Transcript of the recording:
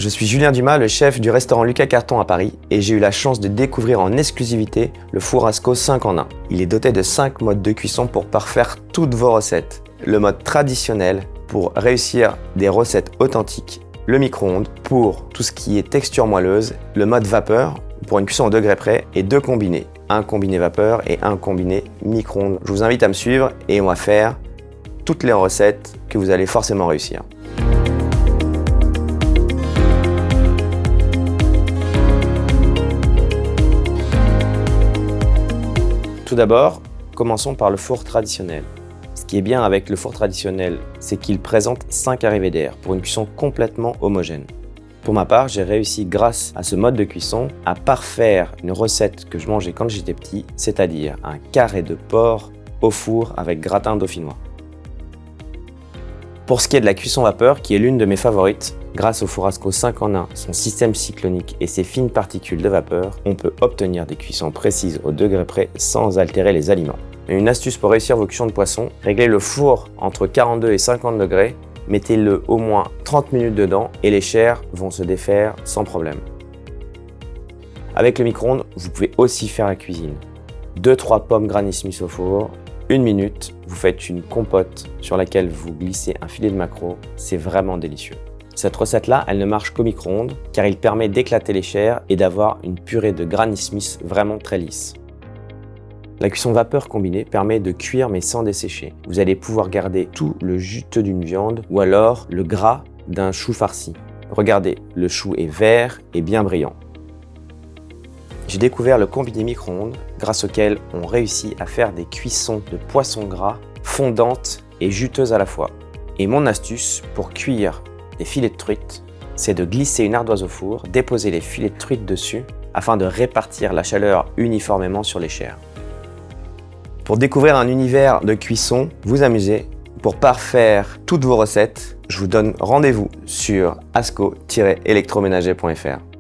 Je suis Julien Dumas, le chef du restaurant Lucas Carton à Paris et j'ai eu la chance de découvrir en exclusivité le four ASCO 5 en 1. Il est doté de 5 modes de cuisson pour parfaire toutes vos recettes. Le mode traditionnel pour réussir des recettes authentiques, le micro-ondes pour tout ce qui est texture moelleuse, le mode vapeur pour une cuisson au degré près et 2 combinés, un combiné vapeur et un combiné micro-ondes. Je vous invite à me suivre et on va faire toutes les recettes que vous allez forcément réussir. Tout d'abord, commençons par le four traditionnel. Ce qui est bien avec le four traditionnel, c'est qu'il présente 5 arrivées d'air pour une cuisson complètement homogène. Pour ma part, j'ai réussi grâce à ce mode de cuisson à parfaire une recette que je mangeais quand j'étais petit, c'est-à-dire un carré de porc au four avec gratin dauphinois. Pour ce qui est de la cuisson vapeur, qui est l'une de mes favorites, grâce au four ASCO 5 en 1, son système cyclonique et ses fines particules de vapeur, on peut obtenir des cuissons précises au degré près sans altérer les aliments. Une astuce pour réussir vos cuissons de poisson, réglez le four entre 42 et 50 degrés, mettez-le au moins 30 minutes dedans et les chairs vont se défaire sans problème. Avec le micro-ondes, vous pouvez aussi faire la cuisine. 2-3 pommes Granny Smith au four, 1 minute, vous faites une compote sur laquelle vous glissez un filet de maquereau, c'est vraiment délicieux. Cette recette-là, elle ne marche qu'au micro-ondes car il permet d'éclater les chairs et d'avoir une purée de Granny Smith vraiment très lisse. La cuisson vapeur combinée permet de cuire mais sans dessécher. Vous allez pouvoir garder tout le juteux d'une viande ou alors le gras d'un chou farci. Regardez, le chou est vert et bien brillant. J'ai découvert le combiné micro-ondes grâce auquel on réussit à faire des cuissons de poisson gras fondantes et juteuses à la fois. Et mon astuce pour cuire des filets de truite, c'est de glisser une ardoise au four, déposer les filets de truite dessus afin de répartir la chaleur uniformément sur les chairs. Pour découvrir un univers de cuisson, vous amuser, pour parfaire toutes vos recettes, je vous donne rendez-vous sur asco-electroménager.fr.